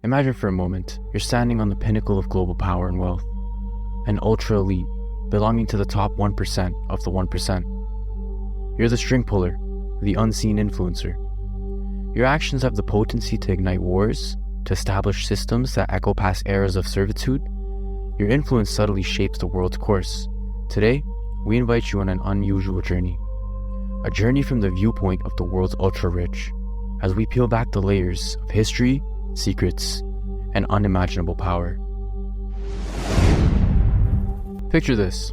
Imagine for a moment, you're standing on the pinnacle of global power and wealth, an ultra elite belonging to the top 1% of the 1%. You're the string puller, the unseen influencer. Your actions have the potency to ignite wars, to establish systems that echo past eras of servitude. Your influence subtly shapes the world's course. Today, we invite you on an unusual journey. A journey from the viewpoint of the world's ultra-rich, as we peel back the layers of history, secrets, and unimaginable power. Picture this.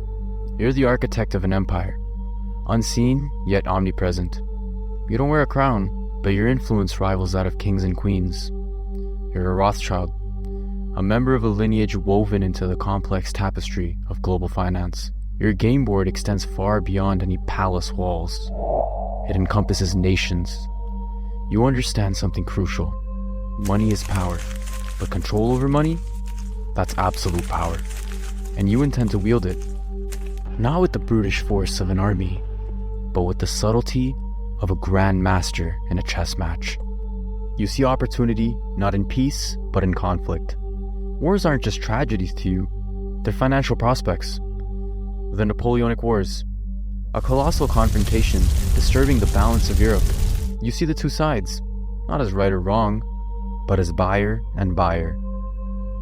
You're the architect of an empire, unseen yet omnipresent. You don't wear a crown, but your influence rivals that of kings and queens. You're a Rothschild, a member of a lineage woven into the complex tapestry of global finance. Your game board extends far beyond any palace walls. It encompasses nations. You understand something crucial. Money is power, but control over money? That's absolute power. And you intend to wield it. Not with the brutish force of an army, but with the subtlety of a grand master in a chess match. You see opportunity not in peace, but in conflict. Wars aren't just tragedies to you, they're financial prospects. The Napoleonic Wars, a colossal confrontation disturbing the balance of Europe. You see the two sides, not as right or wrong, but as buyer and buyer.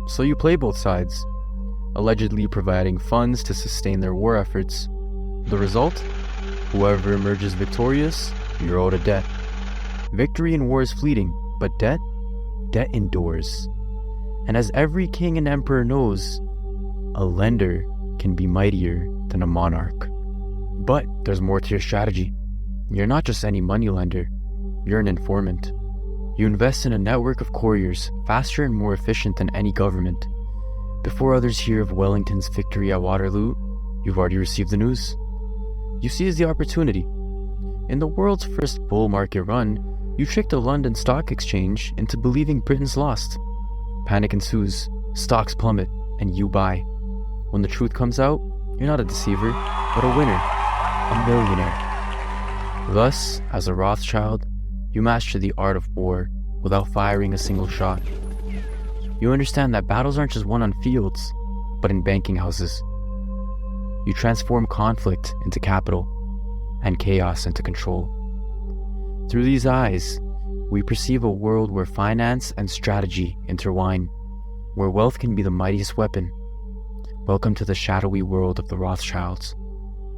So you play both sides, allegedly providing funds to sustain their war efforts. The result? Whoever emerges victorious, you're owed a debt. Victory in war is fleeting, but debt endures. And as every king and emperor knows, a lender can be mightier than a monarch. But there's more to your strategy. You're not just any money lender, you're an informant. You invest in a network of couriers faster and more efficient than any government. Before others hear of Wellington's victory at Waterloo, you've already received the news. You seize the opportunity. In the world's first bull market run, you tricked the London Stock Exchange into believing Britain's lost. Panic ensues, stocks plummet, and you buy. When the truth comes out, you're not a deceiver, but a winner, a millionaire. Thus, as a Rothschild, you master the art of war without firing a single shot. You understand that battles aren't just won on fields, but in banking houses. You transform conflict into capital, and chaos into control. Through these eyes, we perceive a world where finance and strategy intertwine, where wealth can be the mightiest weapon. Welcome to the shadowy world of the Rothschilds,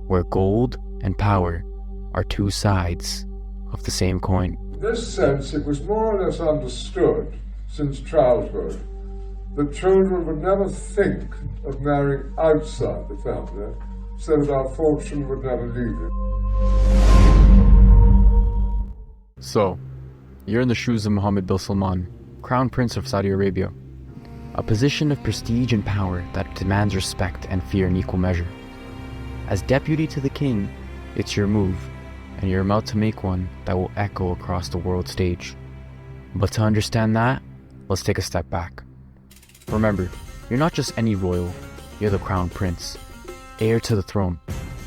where gold and power are two sides of the same coin. In this sense, it was more or less understood since childhood that children would never think of marrying outside the family, so that our fortune would never leave it. So, you're in the shoes of Mohammed bin Salman, Crown Prince of Saudi Arabia, a position of prestige and power that demands respect and fear in equal measure. As deputy to the king, it's your move, and you're about to make one that will echo across the world stage. But to understand that, let's take a step back. Remember, you're not just any royal, you're the Crown Prince, heir to the throne,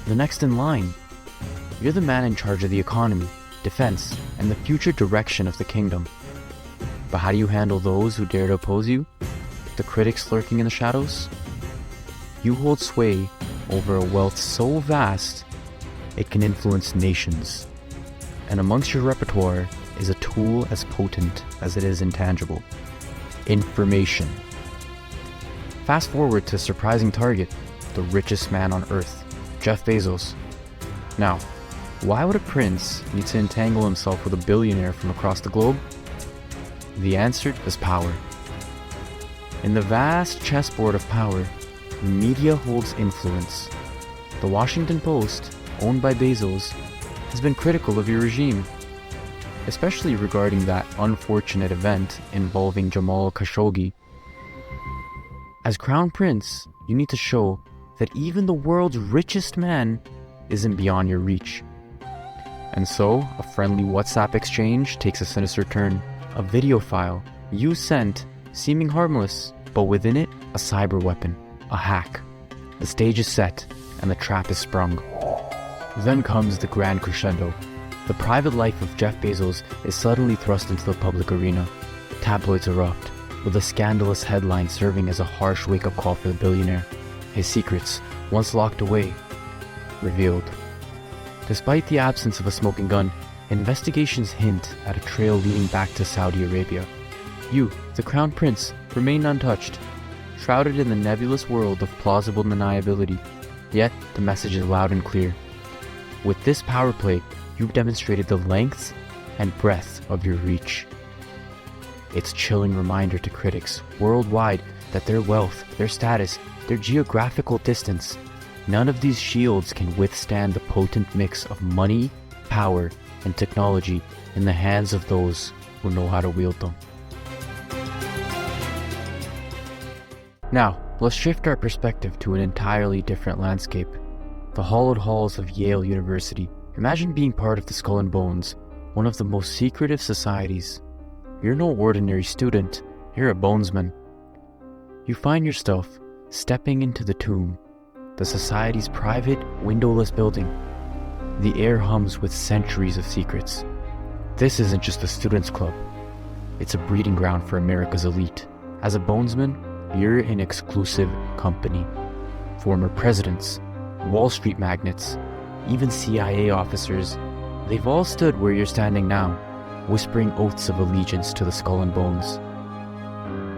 the next in line. You're the man in charge of the economy, defense, and the future direction of the kingdom. But how do you handle those who dare to oppose you? The critics lurking in the shadows? You hold sway over a wealth so vast, it can influence nations. And amongst your repertoire is a tool as potent as it is intangible: information. Fast forward to a surprising target, the richest man on earth, Jeff Bezos. Now, why would a prince need to entangle himself with a billionaire from across the globe? The answer is power. In the vast chessboard of power, the media holds influence. The Washington Post, owned by Bezos, has been critical of your regime, especially regarding that unfortunate event involving Jamal Khashoggi. As Crown Prince, you need to show that even the world's richest man isn't beyond your reach. And so, a friendly WhatsApp exchange takes a sinister turn. A video file you sent, seeming harmless, but within it, a cyber weapon, a hack. The stage is set, and the trap is sprung. Then comes the grand crescendo. The private life of Jeff Bezos is suddenly thrust into the public arena. Tabloids erupt. with a scandalous headline serving as a harsh wake-up call for the billionaire. His secrets, once locked away, revealed. Despite the absence of a smoking gun, investigations hint at a trail leading back to Saudi Arabia. You, the crown prince, remain untouched, shrouded in the nebulous world of plausible deniability. Yet, the message is loud and clear. With this power play, you've demonstrated the length and breadth of your reach. It's a chilling reminder to critics worldwide that their wealth, their status, their geographical distance, none of these shields can withstand the potent mix of money, power, and technology in the hands of those who know how to wield them. Now, let's shift our perspective to an entirely different landscape. The hallowed halls of Yale University. Imagine being part of the Skull and Bones, one of the most secretive societies. You're no ordinary student, you're a bonesman. You find yourself stepping into the tomb, the society's private, windowless building. The air hums with centuries of secrets. This isn't just a student's club. It's a breeding ground for America's elite. As a bonesman, you're in exclusive company. Former presidents, Wall Street magnates, even CIA officers, they've all stood where you're standing now, whispering oaths of allegiance to the Skull and Bones.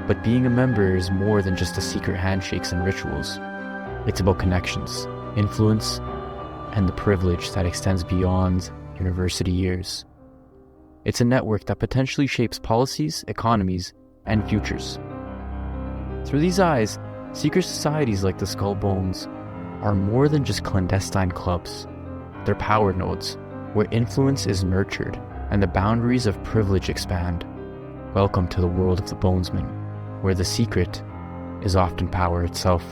But being a member is more than just the secret handshakes and rituals. It's about connections, influence, and the privilege that extends beyond university years. It's a network that potentially shapes policies, economies, and futures. Through these eyes, secret societies like the Skull Bones are more than just clandestine clubs. They're power nodes, where influence is nurtured and the boundaries of privilege expand. Welcome to the world of the Bonesman, where the secret is often power itself.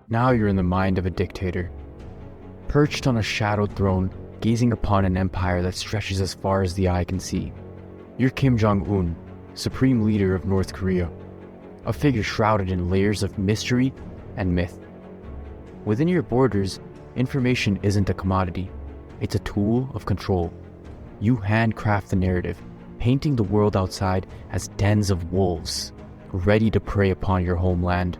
Now you're in the mind of a dictator, perched on a shadowed throne, gazing upon an empire that stretches as far as the eye can see. You're Kim Jong Un, supreme leader of North Korea, a figure shrouded in layers of mystery and myth. Within your borders, information isn't a commodity, it's a tool of control. You handcraft the narrative, painting the world outside as dens of wolves, ready to prey upon your homeland.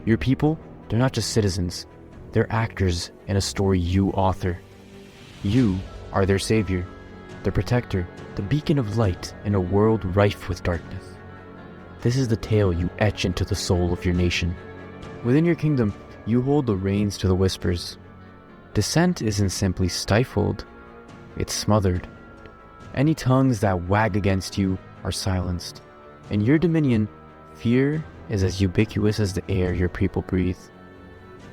Your people, they're not just citizens, they're actors in a story you author. You are their savior, their protector, the beacon of light in a world rife with darkness. This is the tale you etch into the soul of your nation. Within your kingdom, you hold the reins to the whispers. Dissent isn't simply stifled, it's smothered. Any tongues that wag against you are silenced. In your dominion, fear is as ubiquitous as the air your people breathe.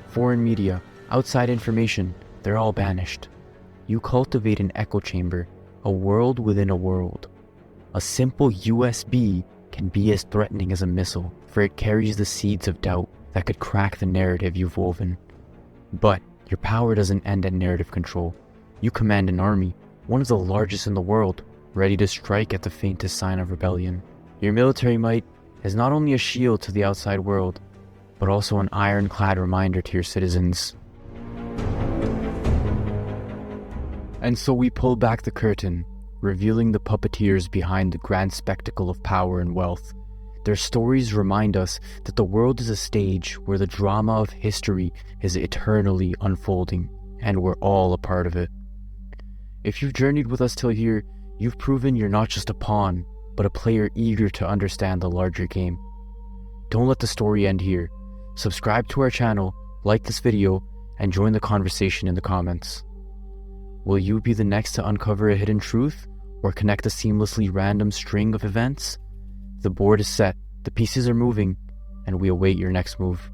Foreign media, outside information, they're all banished. You cultivate an echo chamber, a world within a world. A simple USB can be as threatening as a missile, for it carries the seeds of doubt that could crack the narrative you've woven. But your power doesn't end at narrative control. You command an army, one of the largest in the world, ready to strike at the faintest sign of rebellion. Your military might is not only a shield to the outside world, but also an ironclad reminder to your citizens. And so we pull back the curtain, revealing the puppeteers behind the grand spectacle of power and wealth. Their stories remind us that the world is a stage where the drama of history is eternally unfolding, and we're all a part of it. If you've journeyed with us till here, you've proven you're not just a pawn, but a player eager to understand the larger game. Don't let the story end here. Subscribe to our channel, like this video, and join the conversation in the comments. Will you be the next to uncover a hidden truth, or connect a seamlessly random string of events? The board is set, the pieces are moving, and we await your next move.